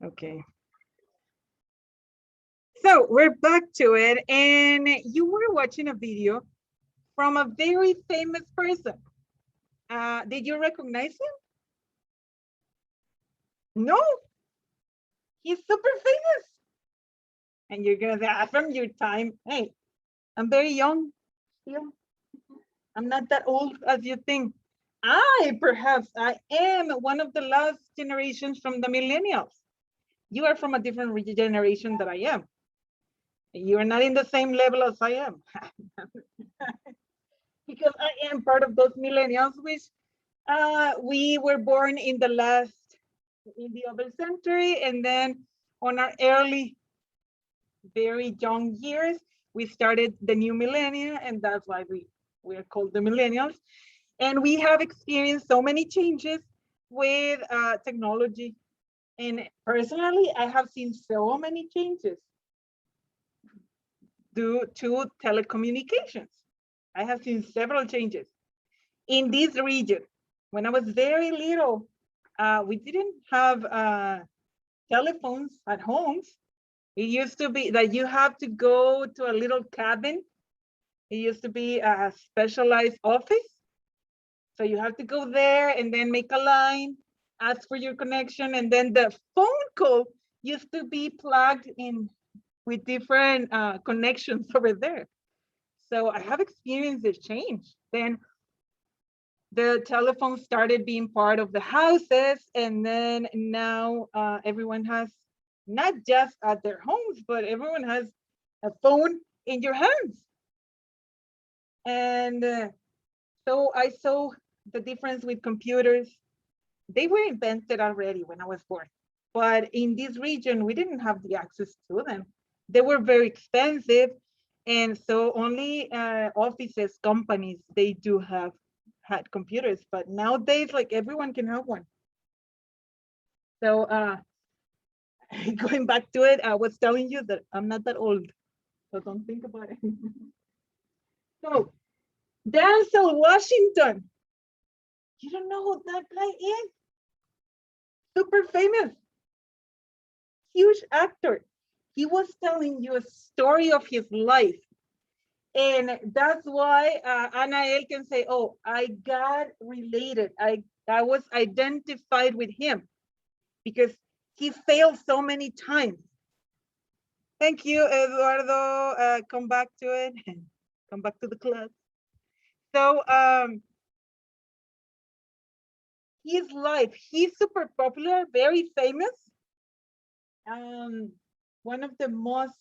Okay. So we're back to it, and you were watching a video from a very famous person. Did you recognize him? No, he's super famous. And you're gonna say, from your time, hey, I'm very young still. I'm not that old as you think. Perhaps I am one of the last generations from the millennials. You are from a different generation that I am. You are not in the same level as I am. Because I am part of those millennials, which we were born in the other century, and then on our early, very young years, we started the new millennia, and that's why we are called the millennials. And we have experienced so many changes with technology. And personally, I have seen so many changes due to telecommunications. I have seen several changes in this region. When I was very little, we didn't have telephones at homes. It used to be that you have to go to a little cabin. It used to be a specialized office. So you have to go there and then make a line, ask for your connection, and then the phone call used to be plugged in with different connections over there. So I have experienced this change. Then the telephone started being part of the houses, and then now everyone has, not just at their homes, but everyone has a phone in your hands. And so I saw the difference with computers. They were invented already when I was born, but in this region, we didn't have the access to them. They were very expensive, and so only offices, companies, they do have had computers, but nowadays, like, everyone can have one. So going back to it, I was telling you that I'm not that old, so don't think about it. So Denzel Washington, you don't know who that guy is? Super famous, huge actor. He was telling you a story of his life. And that's why Anael can say, oh, I got related. I was identified with him because he failed so many times. Thank you, Eduardo. Come back to it. Come back to the class. So his life, he's super popular, very famous. One of the most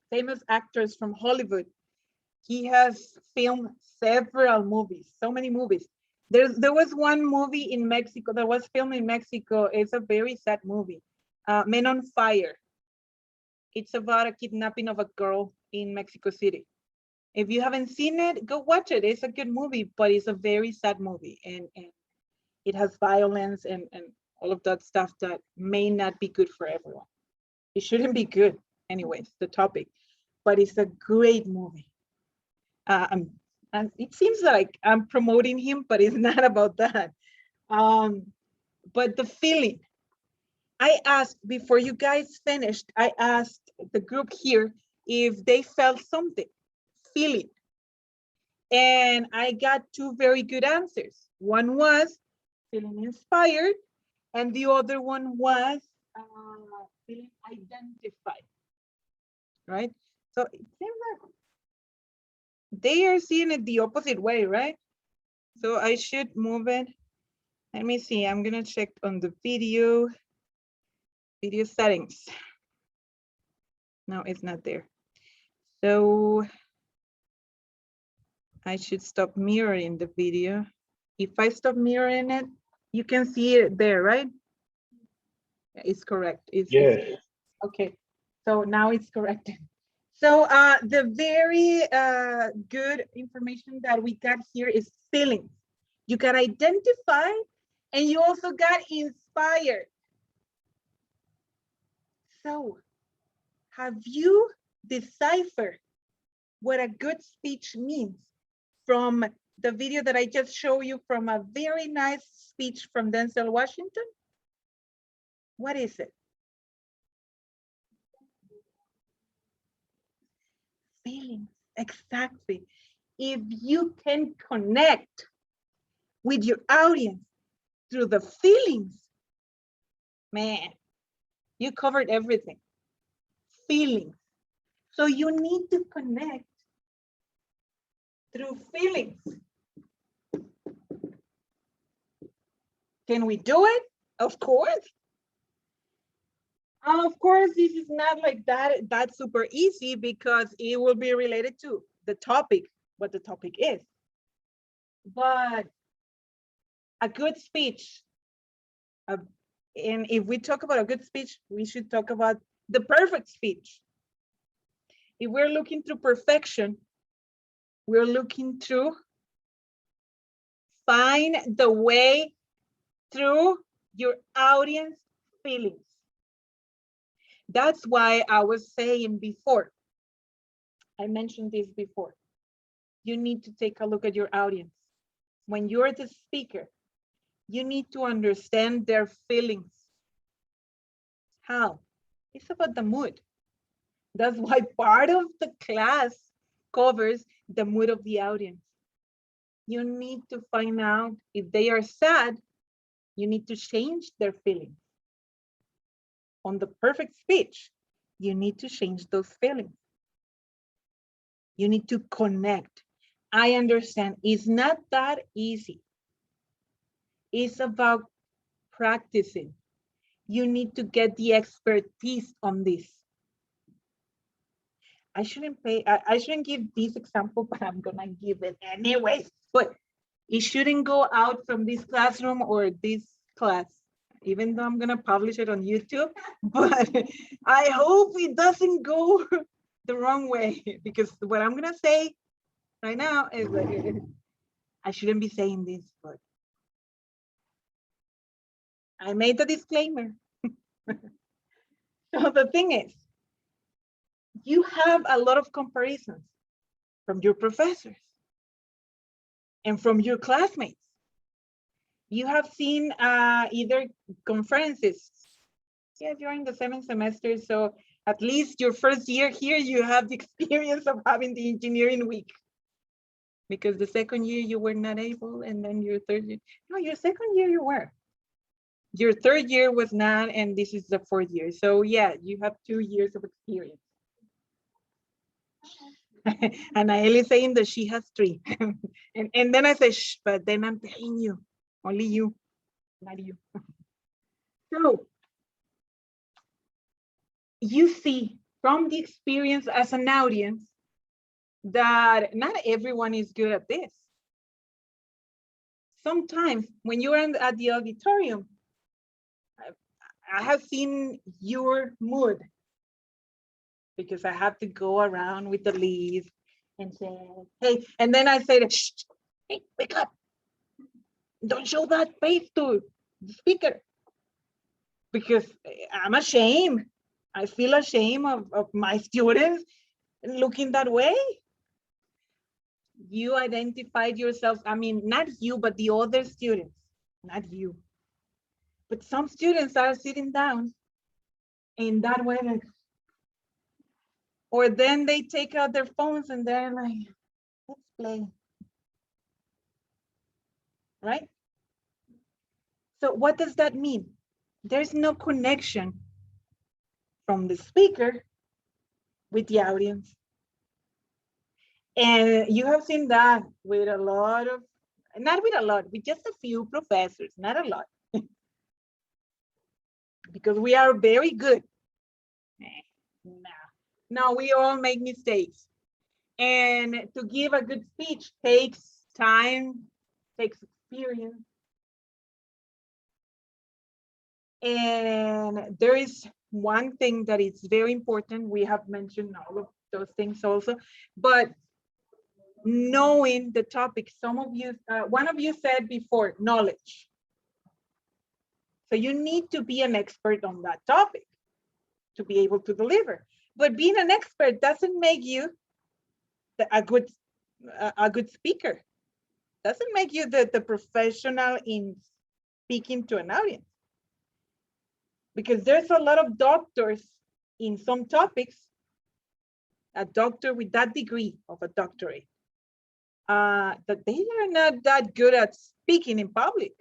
famous actors from Hollywood. He has filmed several movies, so many movies. There was one movie in Mexico that was filmed in Mexico. It's a very sad movie, Men on Fire. It's about a kidnapping of a girl in Mexico City. If you haven't seen it, go watch it. It's a good movie, but it's a very sad movie, and it has violence and all of that stuff that may not be good for everyone. It shouldn't be good, anyways, the topic, but it's a great movie. And it seems like I'm promoting him, but it's not about that. But the feeling, I asked before you guys finished, I asked the group here if they felt something, feeling. And I got two very good answers. One was feeling inspired, and the other one was feeling identified, right? So it seems like they are seeing it the opposite way, right? So I should move it. Let me see, I'm gonna check on the video settings. No, it's not there. So I should stop mirroring the video. If I stop mirroring it, you can see it there, right? It's correct. Yes. Okay, so now it's corrected. So the very good information that we got here is feelings. You got identified, and you also got inspired. So have you deciphered what a good speech means from the video that I just showed you from a very nice speech from Denzel Washington? What is it? Feelings, exactly. If you can connect with your audience through the feelings, man, you covered everything. Feelings. So you need to connect through feelings. Can we do it? Of course. Of course, this is not like that's super easy because it will be related to the topic, what the topic is. But a good speech, and if we talk about a good speech, we should talk about the perfect speech. If we're looking through perfection, we're looking to find the way through your audience feelings. That's why I was saying before, I mentioned this before, you need to take a look at your audience. When you're the speaker, you need to understand their feelings. How? It's about the mood. That's why part of the class covers the mood of the audience. You need to find out if they are sad, you need to change their feelings. On the perfect speech, you need to change those feelings. You need to connect. I understand it's not that easy. It's about practicing. You need to get the expertise on this. I shouldn't give this example, but I'm gonna give it anyway. But it shouldn't go out from this classroom or this class, even though I'm gonna publish it on YouTube. But I hope it doesn't go the wrong way, because what I'm gonna say right now is that I shouldn't be saying this, but I made the disclaimer. So the thing is, you have a lot of comparisons from your professors and from your classmates. You have seen either conferences. Yes, you're in the 7th semester, so at least your first year here, you have the experience of having the engineering week. Because the second year you were not able, and then your third year, no, your second year you were. Your third year was not, and this is the 4th year. So yeah, you have 2 years of experience. And Nael is saying that she has 3. and then I say, shh, but then I'm telling you, only you, not you. So you see from the experience as an audience that not everyone is good at this. Sometimes when you're at the auditorium, I have seen your mood, because I have to go around with the leaves and say, hey, and then I say, shh, hey, wake up. Don't show that face to the speaker, because I'm ashamed. I feel ashamed of my students looking that way. You identified yourself, I mean, not you, but the other students, not you. But some students are sitting down in that way, like, or then they take out their phones and they're like, let's play. Right? So what does that mean? There's no connection from the speaker with the audience. And you have seen that with a lot of, not with a lot, with just a few professors, not a lot. Because we are very good. No, we all make mistakes. And to give a good speech takes time, takes experience. And there is one thing that is very important. We have mentioned all of those things also, but knowing the topic, some of you, one of you said before, knowledge. So you need to be an expert on that topic to be able to deliver. But being an expert doesn't make you a good speaker. Doesn't make you the professional in speaking to an audience. because there's a lot of doctors in some topics, a doctor with that degree of a doctorate, that they are not that good at speaking in public.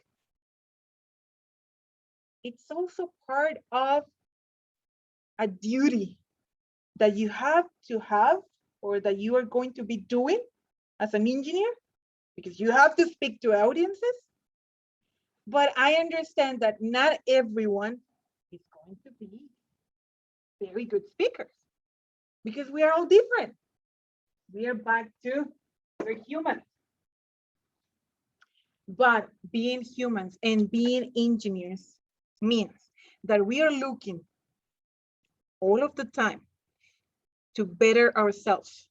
It's also part of a duty that you have to have, or that you are going to be doing as an engineer, because you have to speak to audiences. But I understand that not everyone is going to be very good speakers, because we are all different. We are back to, we're humans. But being humans and being engineers means that we are looking all of the time to better ourselves.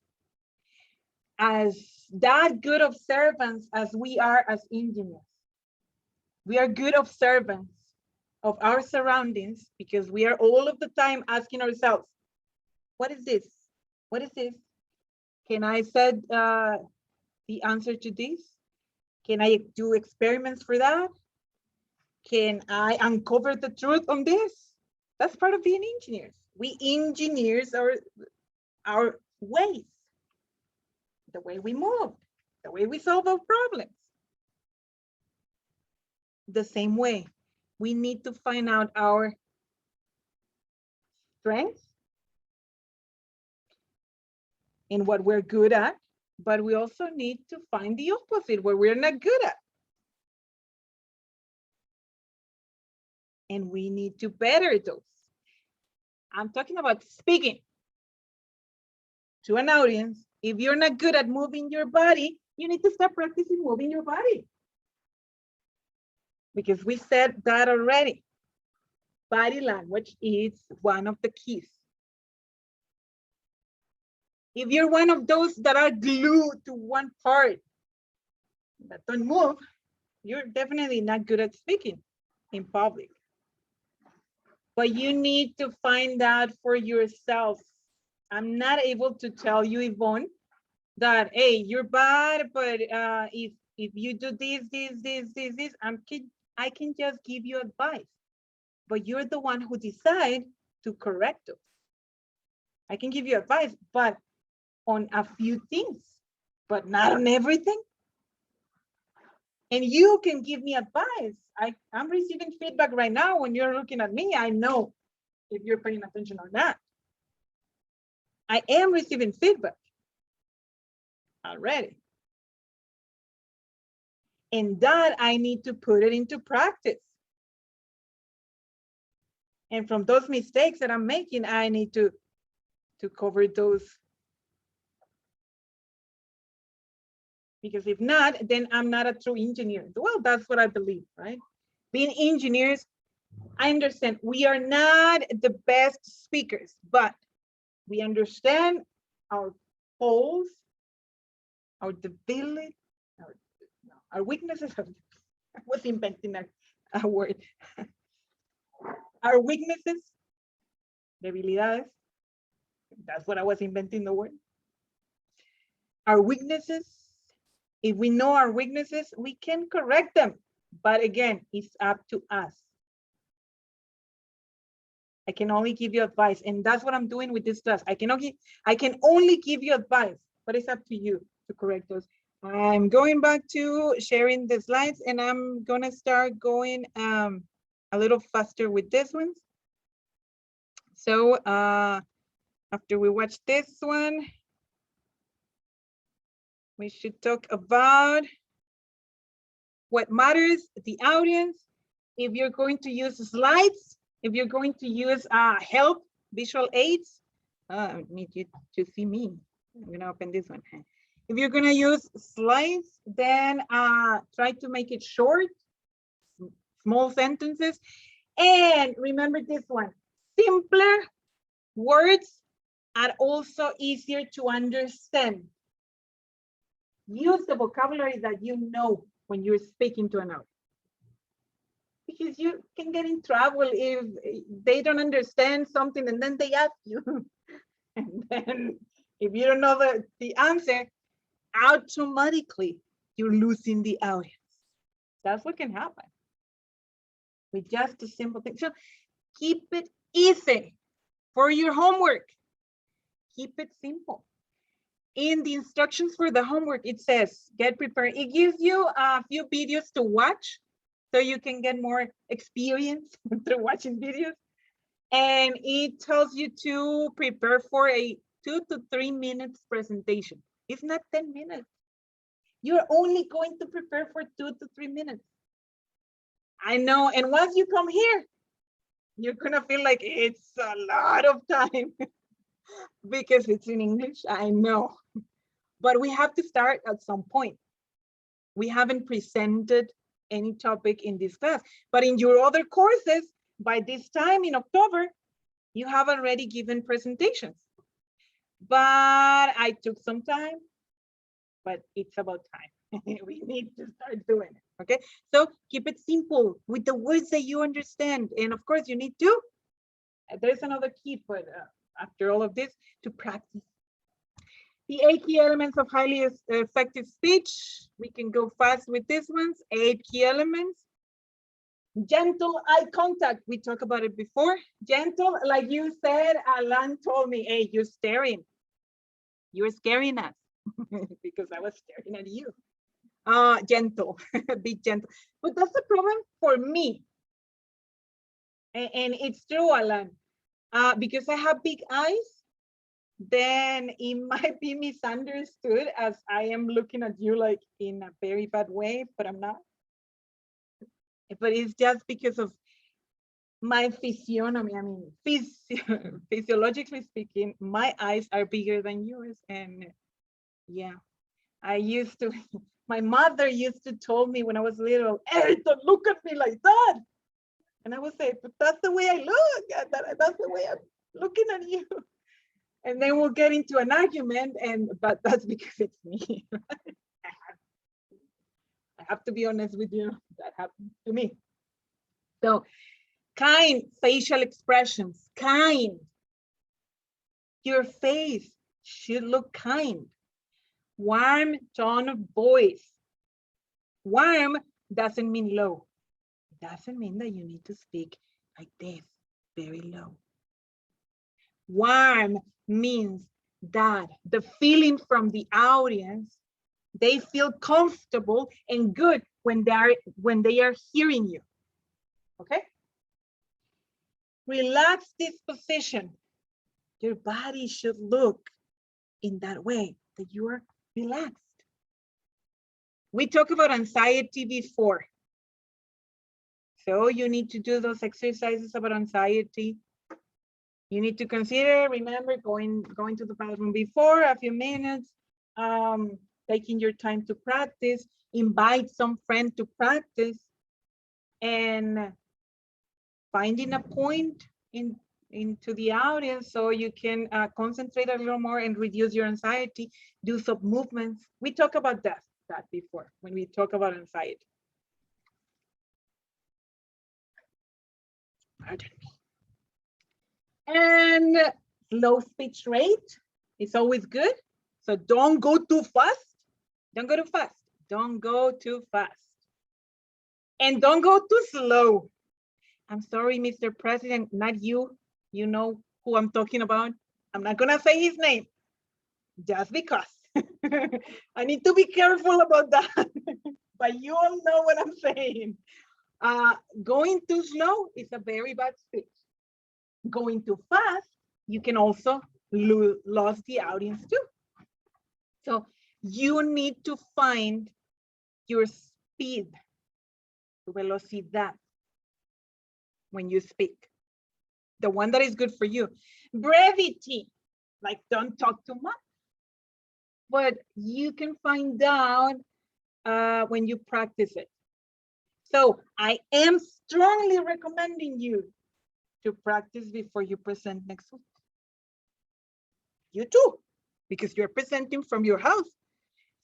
As that good observants as we are as engineers, we are good observants of our surroundings, because we are all of the time asking ourselves, what is this? What is this? Can I set the answer to this? Can I do experiments for that? Can I uncover the truth on this? That's part of being engineers. We engineers our ways, the way we move, the way we solve our problems. The same way, we need to find out our strengths and what we're good at, but we also need to find the opposite, where we're not good at. And we need to better those. I'm talking about speaking to an audience. If you're not good at moving your body, you need to start practicing moving your body. Because we said that already. Body language is one of the keys. If you're one of those that are glued to one part that don't move, you're definitely not good at speaking in public. But you need to find out for yourself. I'm not able to tell you, Yvonne, that, hey, you're bad, but if you do this, I can just give you advice. But you're the one who decide to correct it. I can give you advice, but on a few things, but not on everything. And you can give me advice. I'm receiving feedback right now. When you're looking at me, I know if you're paying attention or not. I am receiving feedback already. And that I need to put it into practice. And from those mistakes that I'm making, I need to cover those. Because if not, then I'm not a true engineer. Well, that's what I believe, right? Being engineers, I understand we are not the best speakers, but we understand our faults, our debility, our weaknesses. I was inventing a word. Our weaknesses, debilidades. That's what I was inventing the word. Our weaknesses. If we know our weaknesses, we can correct them. But again, it's up to us. I can only give you advice, and that's what I'm doing with this class. I can only give you advice, but it's up to you to correct those. I'm going back to sharing the slides, and I'm gonna start going a little faster with this one. So after we watch this one, we should talk about what matters, the audience. If you're going to use slides, if you're going to use help, visual aids, I need you to see me. I'm gonna open this one. If you're gonna use slides, then try to make it short, small sentences. And remember this one, simpler words are also easier to understand. Use the vocabulary that you know when you're speaking to an audience. Because you can get in trouble if they don't understand something and then they ask you. And then if you don't know the answer, automatically you're losing the audience. That's what can happen with just a simple thing. So Keep it easy for your homework. Keep it simple. In the instructions for the homework, it says, get prepared. It gives you a few videos to watch so you can get more experience through watching videos. And it tells you to prepare for a 2 to 3 minutes presentation. It's not 10 minutes. You're only going to prepare for 2 to 3 minutes. I know, and once you come here, you're gonna feel like it's a lot of time because it's in English, I know. But we have to start at some point. We haven't presented any topic in this class, but in your other courses, by this time in October, you have already given presentations. But I took some time, but it's about time. We need to start doing it, okay? So keep it simple with the words that you understand. And of course you need to, there's another key, but after all of this, to practice. The 8 key elements of highly effective speech. We can go fast with these ones. 8 key elements. Gentle eye contact. We talked about it before. Gentle, like you said, Alan told me, hey, you're staring. You're scaring us because I was staring at you. Gentle, be gentle. But that's the problem for me. And it's true, Alan. Because I have big eyes, then it might be misunderstood as I am looking at you like in a very bad way, but I'm not. But it's just because of my physiognomy. I mean, physiologically speaking, my eyes are bigger than yours. And yeah, I used to, my mother used to tell me when I was little, hey, don't look at me like that. And I would say, but that's the way I look. That's the way I'm looking at you. And then we'll get into an argument, but that's because it's me. I have to be honest with you, that happened to me. So kind facial expressions, kind. Your face should look kind. Warm tone of voice. Warm doesn't mean low. It doesn't mean that you need to speak like this, very low. Warm means that the feeling from the audience, they feel comfortable and good when they are hearing you. Okay? Relax this position. Your body should look in that way, that you are relaxed. We talked about anxiety before. So you need to do those exercises about anxiety. You need to consider, remember, going to the bathroom before a few minutes, taking your time to practice, invite some friend to practice, and finding a point into the audience so you can concentrate a little more and reduce your anxiety, do some movements. We talked about that before when we talk about anxiety. Pardon me. And low speech rate is always good. So don't go too fast. Don't go too fast. Don't go too fast. And don't go too slow. I'm sorry, Mr. President, not you. You know who I'm talking about. I'm not gonna say his name just because. I need to be careful about that. But you all know what I'm saying. Going too slow is a very bad speech. Going too fast, you can also lose the audience too. So you need to find your speed, velocidad, when you speak. The one that is good for you. Brevity, like don't talk too much. But you can find out when you practice it. So I am strongly recommending you to practice before you present next week. You too, because you're presenting from your house.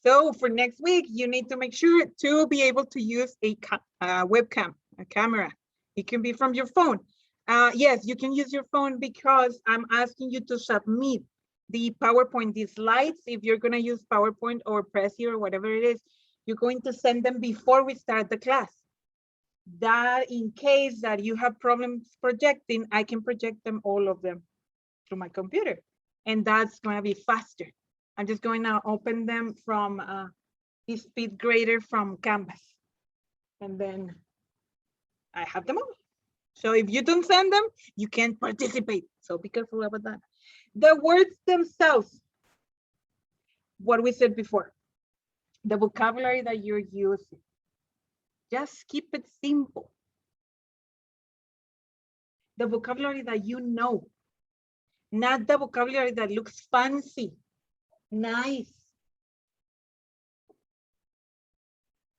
So for next week, you need to make sure to be able to use a webcam, a camera. It can be from your phone. Yes, you can use your phone because I'm asking you to submit the PowerPoint, the slides. If you're gonna use PowerPoint or Prezi or whatever it is, you're going to send them before we start the class. that in case that you have problems projecting, I can project them, all of them, through my computer. And that's going to be faster. I'm just going to open them from the speed grader from Canvas. And then I have them all. So if you don't send them, you can't participate. So be careful about that. The words themselves, what we said before, the vocabulary that you're using, just keep it simple. The vocabulary that you know, not the vocabulary that looks fancy, nice.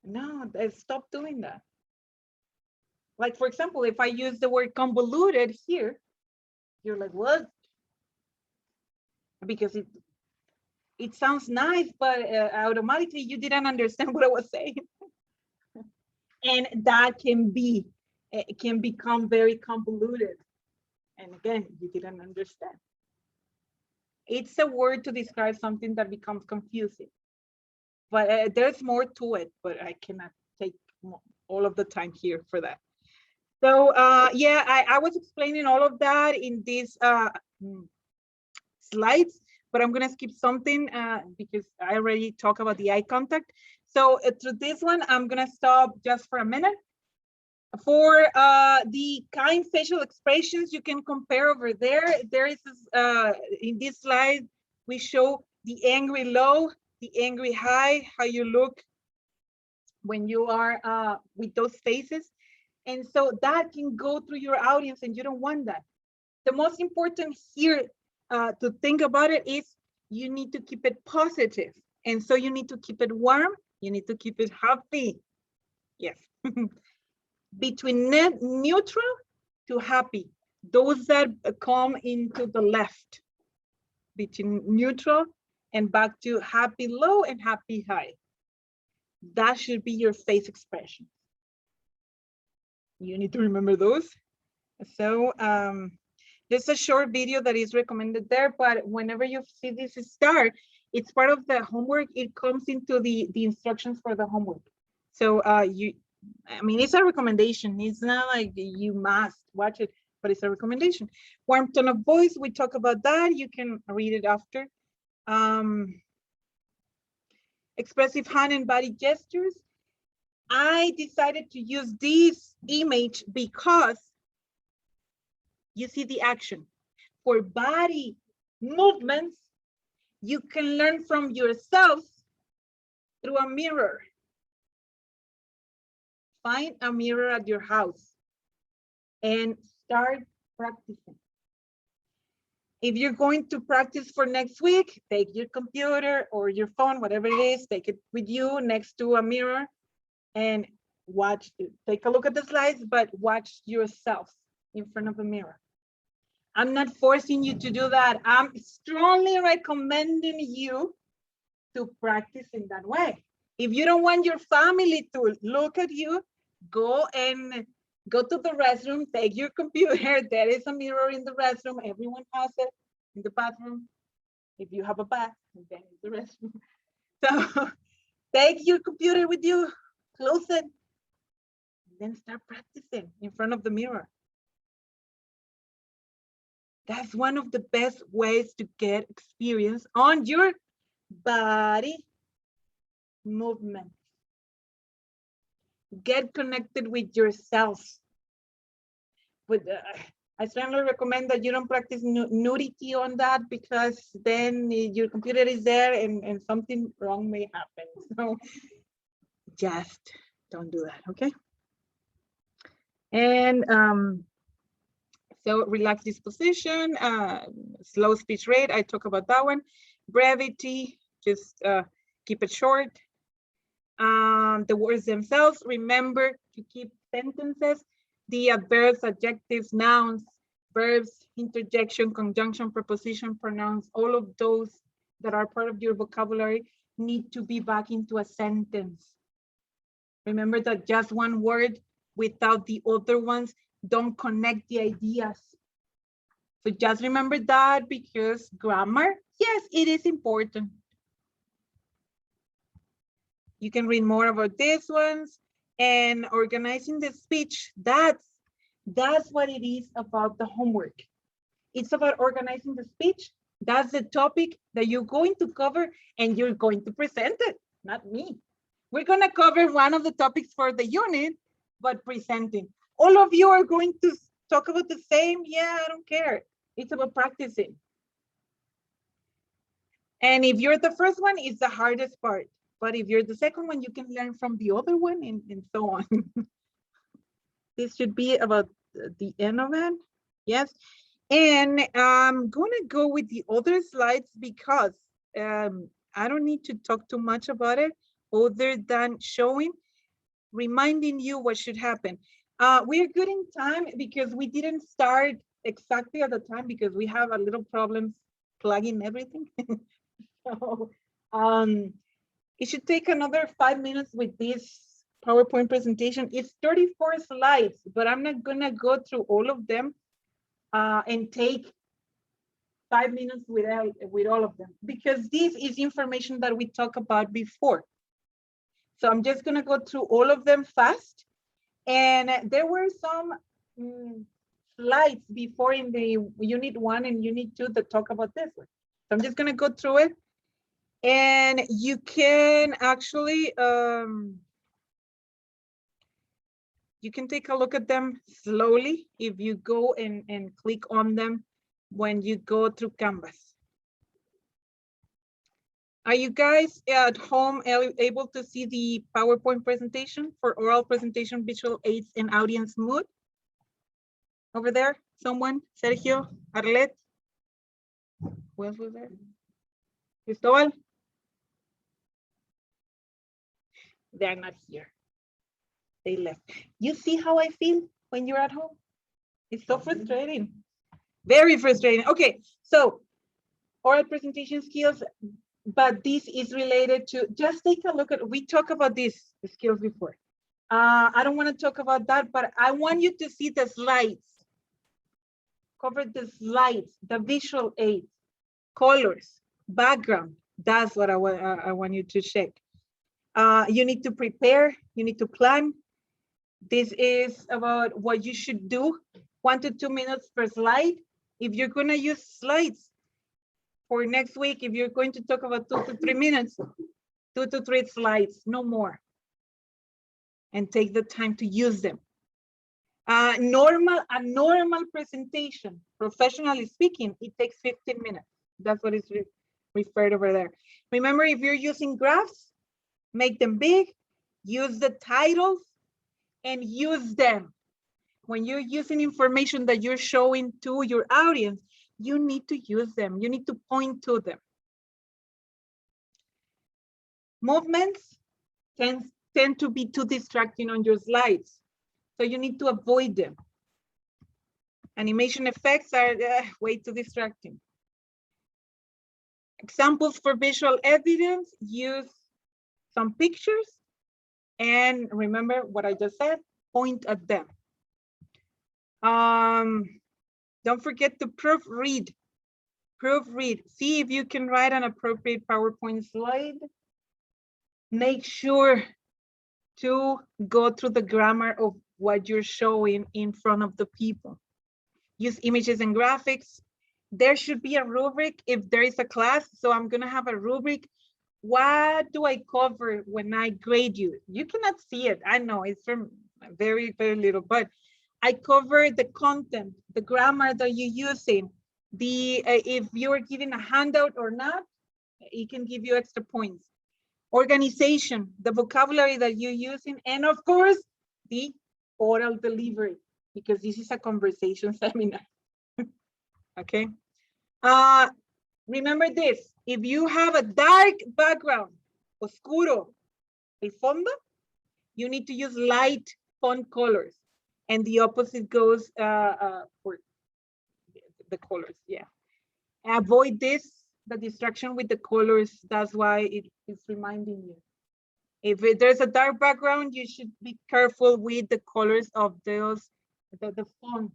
No, stop doing that. Like, for example, if I use the word convoluted here, you're like, what? Because it sounds nice, but automatically you didn't understand what I was saying. And that can become very convoluted. And again, you didn't understand. It's a word to describe something that becomes confusing. But there's more to it, but I cannot take all of the time here for that. So yeah, I was explaining all of that in these slides, but I'm gonna skip something because I already talked about the eye contact. So through this one, I'm gonna stop just for a minute. For the kind facial expressions, you can compare over there. There is in this slide, we show the angry low, the angry high, how you look when you are with those faces. And so that can go through your audience, and you don't want that. The most important here to think about it is you need to keep it positive. And so you need to keep it warm. You need to keep it happy. Yes. Between neutral to happy, those that come into the left, between neutral and back to happy low and happy high. That should be your face expression. You need to remember those. So there's a short video that is recommended there, but whenever you see this start, it's part of the homework. It comes into the instructions for the homework. So I mean, it's a recommendation. It's not like you must watch it, but it's a recommendation. Warm tone of voice, we talk about that. You can read it after. Expressive hand and body gestures. I decided to use this image because you see the action. For body movements, you can learn from yourself through a mirror. Find a mirror at your house and start practicing. If you're going to practice for next week, take your computer or your phone, whatever it is, take it with you next to a mirror and watch, take a look at the slides, but watch yourself in front of a mirror. I'm not forcing you to do that. I'm strongly recommending you to practice in that way. If you don't want your family to look at you, go to the restroom, take your computer. There is a mirror in the restroom. Everyone has it in the bathroom. If you have a bath, then it's the restroom. So take your computer with you, close it, and then start practicing in front of the mirror. That's one of the best ways to get experience on your body movement. Get connected with yourself. But I strongly recommend that you don't practice nudity on that, because then your computer is there and something wrong may happen. So just don't do that, okay? And so relax disposition, slow speech rate, I talk about that one. Brevity, just keep it short. The words themselves, remember to keep sentences, the adverbs, adjectives, nouns, verbs, interjection, conjunction, preposition, pronouns, all of those that are part of your vocabulary need to be back into a sentence. Remember that just one word without the other ones don't connect the ideas. So just remember that, because grammar, yes, it is important. You can read more about these ones. And organizing the speech, that's what it is about the homework. It's about organizing the speech. That's the topic that you're going to cover and you're going to present it, not me. We're going to cover one of the topics for the unit, but presenting. All of you are going to talk about the same. Yeah, I don't care. It's about practicing. And if you're the first one, it's the hardest part. But if you're the second one, you can learn from the other one and so on. This should be about the end of it. Yes. And I'm going to go with the other slides because I don't need to talk too much about it other than showing, reminding you what should happen. We're good in time because we didn't start exactly at the time because we have a little problems plugging everything. So it should take another 5 minutes with this PowerPoint presentation. It's 34 slides, but I'm not gonna go through all of them and take 5 minutes with all of them because this is information that we talked about before. So I'm just gonna go through all of them fast. And there were some slides before in the unit 1 and unit 2 that talk about this one. So I'm just gonna go through it. And you can actually, you can take a look at them slowly if you go and click on them when you go through Canvas. Are you guys at home able to see the PowerPoint presentation for oral presentation, visual aids, and audience mood? Over there, someone, Sergio, Arlet. Who else was there? Cristobal? They're not here. They left. You see how I feel when you're at home? It's so frustrating. Very frustrating. Okay, so oral presentation skills, but this is related to, just take a look at, we talked about these skills before. I don't want to talk about that, but I want you to see the slides. Cover the slides, the visual aids, colors, background. That's what I want you to check. You need to prepare, you need to plan. This is about what you should do, 1 to 2 minutes per slide. If you're gonna use slides for next week, if you're going to talk about 2 to 3 minutes, 2 to 3 slides, no more. And take the time to use them. A normal presentation, professionally speaking, it takes 15 minutes. That's what is referred over there. Remember, if you're using graphs, make them big, use the titles, and use them. When you're using information that you're showing to your audience, you need to use them. You need to point to them. Movements tend to be too distracting on your slides, so you need to avoid them. Animation effects are way too distracting. Examples for visual evidence, use some pictures, and remember what I just said, point at them. Don't forget to proofread. Proofread. See if you can write an appropriate PowerPoint slide. Make sure to go through the grammar of what you're showing in front of the people. Use images and graphics. There should be a rubric if there is a class. So I'm gonna have a rubric. What do I cover when I grade you? You cannot see it. I know it's from very, very little, but I cover the content, the grammar that you're using. If you're giving a handout or not, it can give you extra points. Organization, the vocabulary that you're using, and of course, the oral delivery, because this is a conversation seminar. Okay. Remember this, if you have a dark background, oscuro, el fondo, you need to use light font colors, and the opposite goes for the colors, yeah. Avoid this, the distraction with the colors, that's why it is reminding you. If there's a dark background, you should be careful with the colors of those, the font.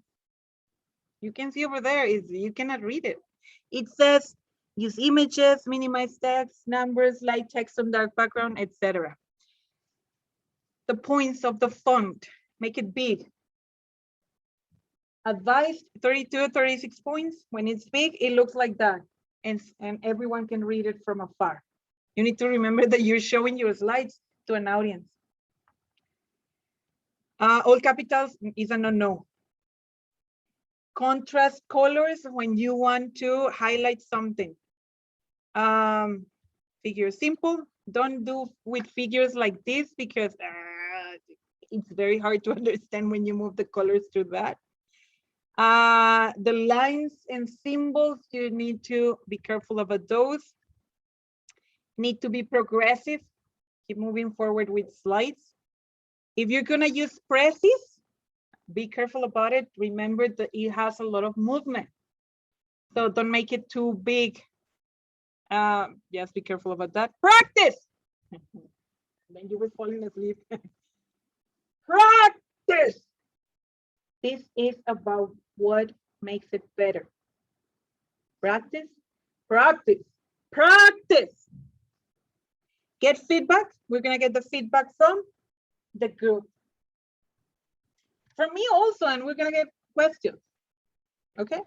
You can see over there, you cannot read it. It says, use images, minimize text, numbers, light text on dark background, etc. the points of the font. Make it big. Advised 32, 36 points. When it's big, it looks like that. And everyone can read it from afar. You need to remember that you're showing your slides to an audience. All capitals is a no-no. Contrast colors when you want to highlight something. Figure simple. Don't do with figures like this because it's very hard to understand when you move the colors to that. The lines and symbols, you need to be careful about those. Need to be progressive. Keep moving forward with slides. If you're gonna use presses, be careful about it. Remember that it has a lot of movement. So don't make it too big. Just be careful about that. Practice. Then you were falling asleep. Practice. This is about what makes it better. Practice, practice, practice. Get feedback. We're gonna get the feedback from the group. From me also, and we're gonna get questions. Okay.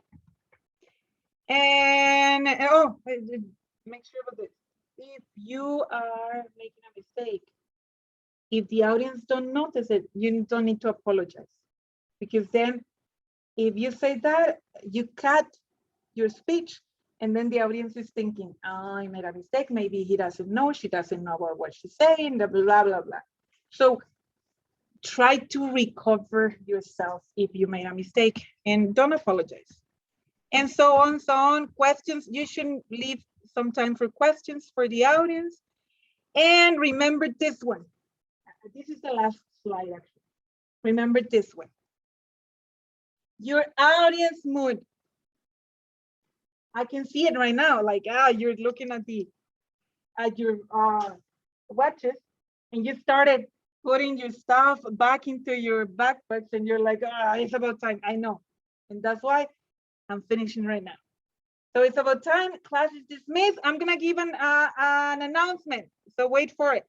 And oh, make sure about this. If you are making a mistake, if the audience don't notice it, you don't need to apologize. Because then if you say that, you cut your speech, and then the audience is thinking, oh, I made a mistake. Maybe he doesn't know, she doesn't know about what she's saying, blah, blah, blah, blah. So try to recover yourself if you made a mistake and don't apologize. And so on, questions, you should leave some time for questions for the audience. And remember this one. This is the last slide, actually. Remember this one. Your audience mood. I can see it right now. Like, you're looking at your watches, and you started putting your stuff back into your backpacks, and you're like, it's about time. I know, and that's why I'm finishing right now. So it's about time. Class is dismissed. I'm gonna give an announcement. So wait for it.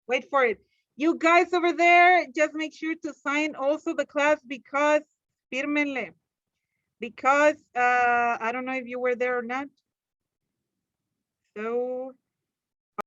Wait for it. You guys over there, just make sure to sign also the class because fírmenle. Because I don't know if you were there or not. So